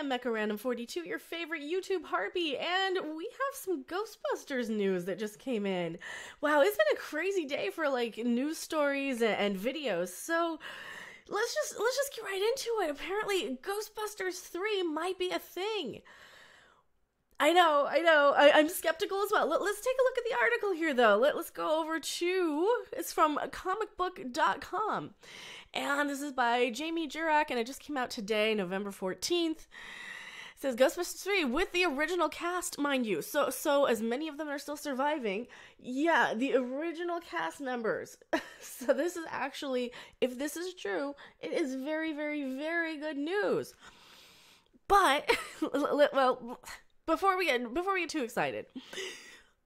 am Mecha Random 42, your favorite YouTube harpy, and we have some Ghostbusters news that just came in. Wow, it's been a crazy day for like news stories and videos. So let's just get right into it. Apparently, Ghostbusters 3 might be a thing. I know. I'm skeptical as well. Let's take a look at the article here, though. Let's go over to, it's from comicbook.com. And this is by Jamie Jurak, and it just came out today, November 14th. It says Ghostbusters 3 with the original cast, mind you. So as many of them are still surviving, yeah, the original cast members. So this is actually, if this is true, it is very, very, very good news. But, well, before we get too excited,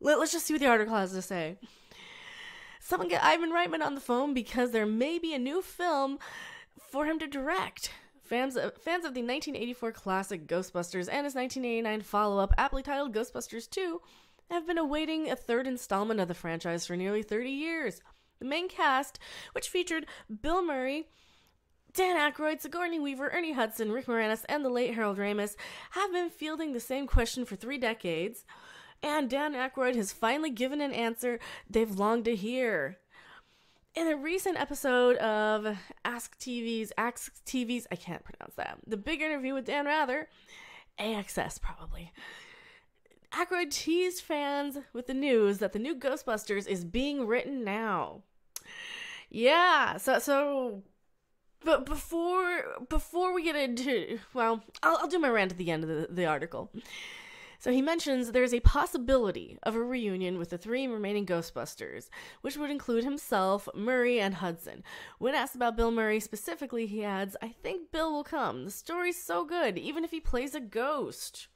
let's just see what the article has to say. Someone get Ivan Reitman on the phone because there may be a new film for him to direct. Fans of the 1984 classic Ghostbusters and his 1989 follow-up, aptly titled Ghostbusters 2, have been awaiting a third installment of the franchise for nearly 30 years. The main cast, which featured Bill Murray, Dan Aykroyd, Sigourney Weaver, Ernie Hudson, Rick Moranis, and the late Harold Ramis, have been fielding the same question for 3 decades. And Dan Aykroyd has finally given an answer they've longed to hear. In a recent episode of Ask TV's, I can't pronounce that, The Big Interview with Dan Rather, AXS probably, Aykroyd teased fans with the news that the new Ghostbusters is being written now. Yeah, but before we get into, well, I'll do my rant at the end of the article. So he mentions there's a possibility of a reunion with the 3 remaining Ghostbusters, which would include himself, Murray, and Hudson. When asked about Bill Murray specifically, he adds, "I think Bill will come. The story's so good, even if he plays a ghost."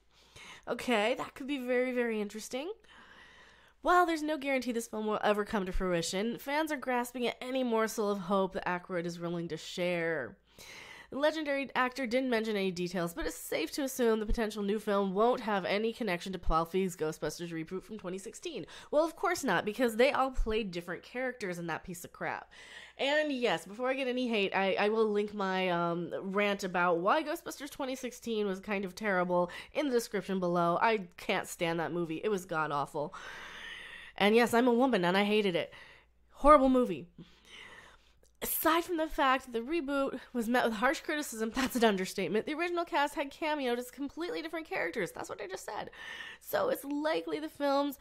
Okay, that could be very, very interesting. While there's no guarantee this film will ever come to fruition, fans are grasping at any morsel of hope that Aykroyd is willing to share. The legendary actor didn't mention any details, but it's safe to assume the potential new film won't have any connection to Paul Feig's Ghostbusters reboot from 2016. Well, of course not, because they all played different characters in that piece of crap. And yes, before I get any hate, I will link my rant about why Ghostbusters 2016 was kind of terrible in the description below. I can't stand that movie. It was god-awful. And yes, I'm a woman, and I hated it. Horrible movie. Aside from the fact that the reboot was met with harsh criticism, that's an understatement, the original cast had cameoed as completely different characters. That's what I just said. So it's likely the films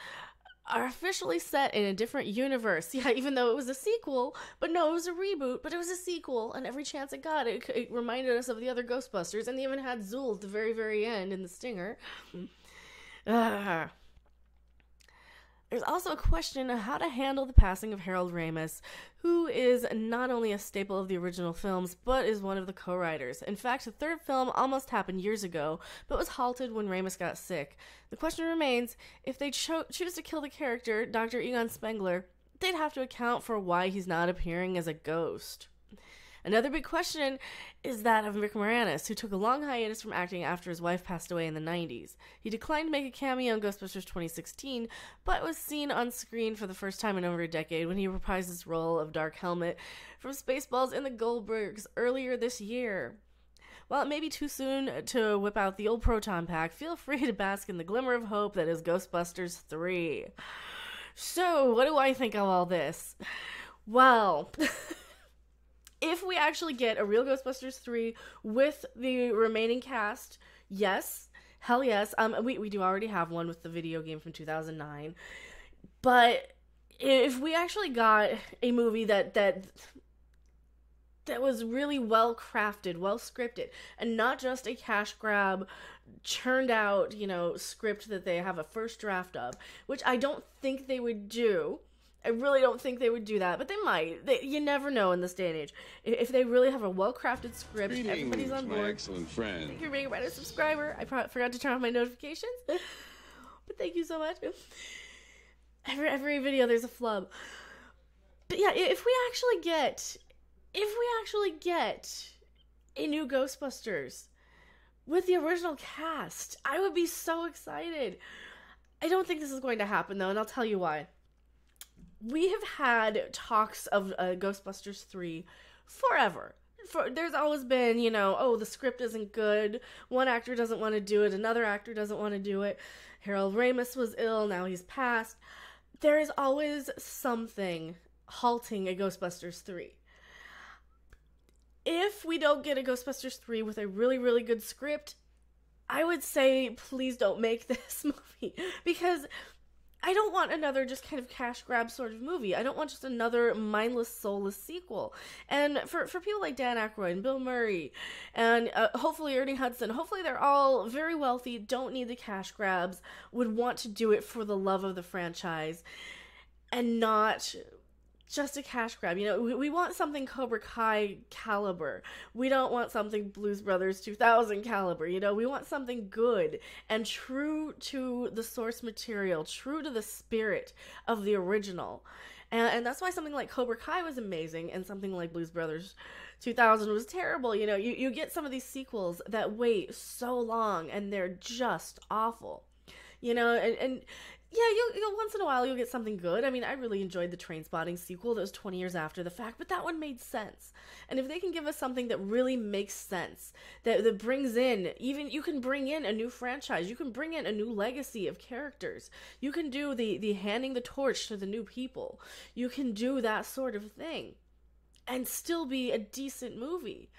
are officially set in a different universe. Yeah, even though it was a sequel, but no, it was a reboot, but it was a sequel, and every chance it got, it reminded us of the other Ghostbusters, and they even had Zool at the very, very end in the stinger. There's also a question of how to handle the passing of Harold Ramis, who is not only a staple of the original films, but is one of the co-writers. In fact, the third film almost happened years ago, but was halted when Ramis got sick. The question remains, if they choose to kill the character, Dr. Egon Spengler, they'd have to account for why he's not appearing as a ghost. Another big question is that of Rick Moranis, who took a long hiatus from acting after his wife passed away in the 90s. He declined to make a cameo in Ghostbusters 2016, but was seen on screen for the first time in over a decade when he reprised his role of Dark Helmet from Spaceballs in the Goldbergs earlier this year. While it may be too soon to whip out the old proton pack, feel free to bask in the glimmer of hope that is Ghostbusters 3. So, what do I think of all this? Well... If we actually get a real Ghostbusters 3 with the remaining cast, yes, hell yes. We do already have one with the video game from 2009. But if we actually got a movie that was really well crafted, well scripted, and not just a cash grab, churned out, script that they have a first draft of, which I don't think they would do. I really don't think they would do that, but they might. You never know in this day and age. If they really have a well-crafted script, everybody's on board. My excellent friend. Thank you for being a Reddit subscriber. I forgot to turn off my notifications, but thank you so much. Every video there's a flub. But yeah, if we actually get a new Ghostbusters with the original cast, I would be so excited. I don't think this is going to happen though, and I'll tell you why. We have had talks of Ghostbusters 3 forever. there's always been, oh, the script isn't good. One actor doesn't want to do it. Another actor doesn't want to do it. Harold Ramis was ill. Now he's passed. There is always something halting a Ghostbusters 3. If we don't get a Ghostbusters 3 with a really, really good script, I would say please don't make this movie, because I don't want another just kind of cash grab sort of movie. I don't want just another mindless, soulless sequel. And for people like Dan Aykroyd and Bill Murray and hopefully Ernie Hudson, hopefully they're all very wealthy, don't need the cash grabs, would want to do it for the love of the franchise and not just a cash grab. We want something Cobra Kai caliber. We don't want something Blues Brothers 2000 caliber. We want something good and true to the source material, true to the spirit of the original. And that's why something like Cobra Kai was amazing and something like Blues Brothers 2000 was terrible. You get some of these sequels that wait so long and they're just awful. And yeah, you'll once in a while you'll get something good. I mean, I really enjoyed the Trainspotting sequel that was 20 years after the fact, but that one made sense. And if they can give us something that really makes sense, that brings in, even you can bring in a new franchise, you can bring in a new legacy of characters, you can do the handing the torch to the new people, you can do that sort of thing and still be a decent movie.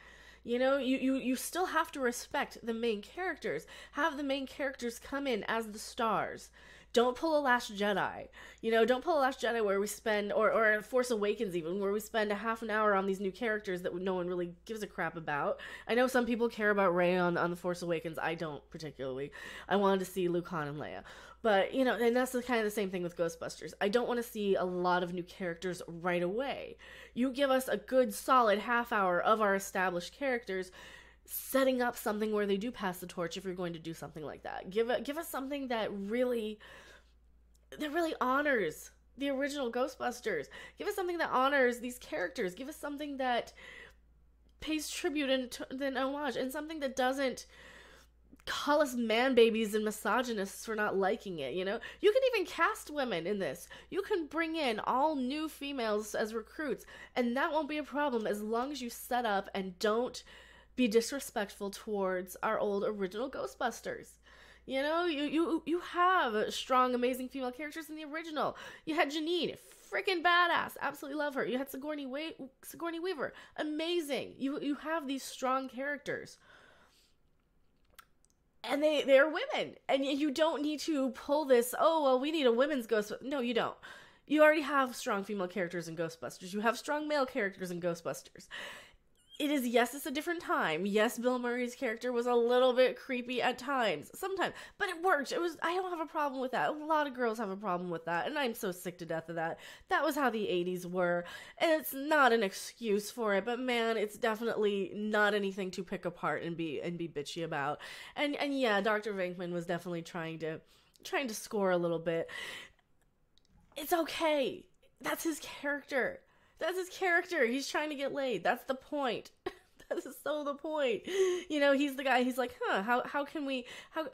You still have to respect the main characters. Have the main characters come in as the stars. Don't pull a Last Jedi. Don't pull a Last Jedi where we spend, or Force Awakens even, where we spend a half an hour on these new characters that no one really gives a crap about. I know some people care about Rey on The Force Awakens. I don't particularly. I wanted to see Luke, Han, and Leia. But, and that's kind of the same thing with Ghostbusters. I don't want to see a lot of new characters right away. You give us a good, solid half hour of our established characters, setting up something where they do pass the torch if you're going to do something like that. Give us something that really honors the original Ghostbusters. Give us something that honors these characters. Give us something that pays tribute and homage, and something that doesn't call us man babies and misogynists for not liking it. You can even cast women in this. You can bring in all new females as recruits, and that won't be a problem as long as you set up and don't be disrespectful towards our old original Ghostbusters. You have strong, amazing female characters in the original. You had Janine, freaking badass, absolutely love her. You had Sigourney Weaver, amazing. You have these strong characters, and they're women, and you don't need to pull this, oh, well, we need a women's Ghostbusters. No, you don't. You already have strong female characters in Ghostbusters. You have strong male characters in Ghostbusters. Yes, it's a different time. Yes, Bill Murray's character was a little bit creepy at times, sometimes, but it worked. I don't have a problem with that. A lot of girls have a problem with that, and I'm so sick to death of that. That was how the 80s were, and it's not an excuse for it, but man, it's definitely not anything to pick apart and be bitchy about. And yeah, Dr. Venkman was definitely trying to score a little bit. It's okay. That's his character. He's trying to get laid. That's the point. That is so the point. He's the guy, he's like, how can we,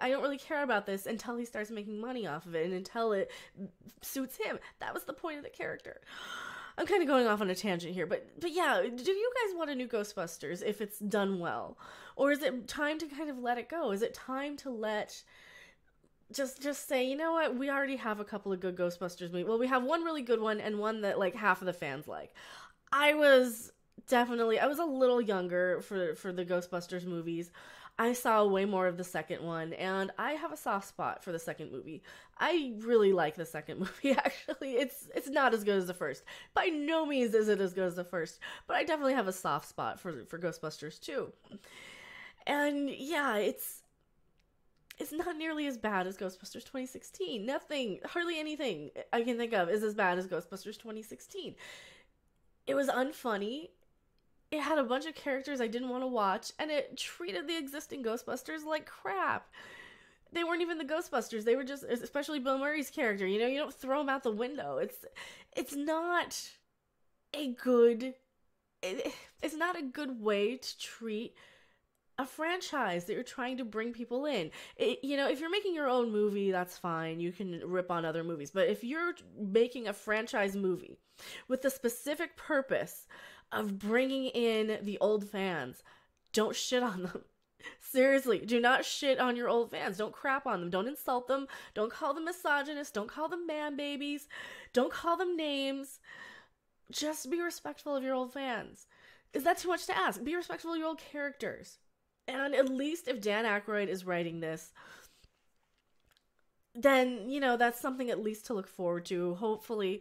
I don't really care about this until he starts making money off of it and until it suits him. That was the point of the character. I'm kind of going off on a tangent here, but yeah, do you guys want a new Ghostbusters if it's done well? Or is it time to kind of let it go? Is it time to let... Just say, you know what, we already have a couple of good Ghostbusters movies. Well, we have one really good one and one that, like, half of the fans like. I was a little younger for the Ghostbusters movies. I saw way more of the second one, and I have a soft spot for the second movie. I really like the second movie, actually. It's not as good as the first. By no means is it as good as the first, but I definitely have a soft spot for Ghostbusters 2. And yeah, it's not nearly as bad as Ghostbusters 2016. Hardly anything I can think of is as bad as Ghostbusters 2016. It was unfunny. It had a bunch of characters I didn't want to watch, and it treated the existing Ghostbusters like crap. They weren't even the Ghostbusters. They were just, especially Bill Murray's character, you don't throw him out the window. It's not a good way to treat a franchise that you're trying to bring people in. If you're making your own movie, that's fine. You can rip on other movies. But if you're making a franchise movie with the specific purpose of bringing in the old fans. Don't shit on them. Seriously, do not shit on your old fans. Don't crap on them. Don't insult them. Don't call them misogynist. Don't call them man babies. Don't call them names. Just be respectful of your old fans. Is that too much to ask? Be respectful of your old characters. And at least if Dan Aykroyd is writing this, then, you know, that's something at least to look forward to, hopefully.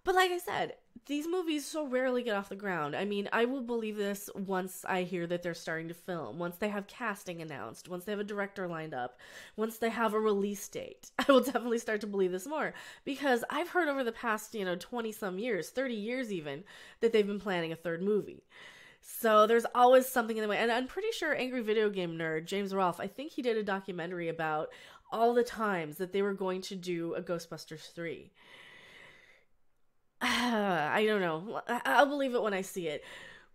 But like I said, these movies so rarely get off the ground. I mean, I will believe this once I hear that they're starting to film, once they have casting announced, once they have a director lined up, once they have a release date. I will definitely start to believe this more, because I've heard over the past, 20 some years, 30 years even, that they've been planning a third movie. So there's always something in the way. And I'm pretty sure Angry Video Game Nerd, James Rolfe, I think he did a documentary about all the times that they were going to do a Ghostbusters 3. I don't know. I'll believe it when I see it.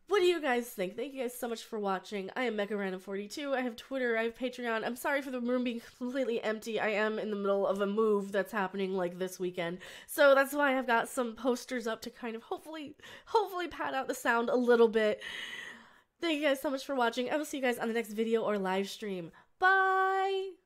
What do you guys think? Thank you guys so much for watching. I am MechaRandom42. I have Twitter. I have Patreon. I'm sorry for the room being completely empty. I am in the middle of a move that's happening like this weekend. So that's why I've got some posters up to kind of hopefully pad out the sound a little bit. Thank you guys so much for watching. I will see you guys on the next video or live stream. Bye!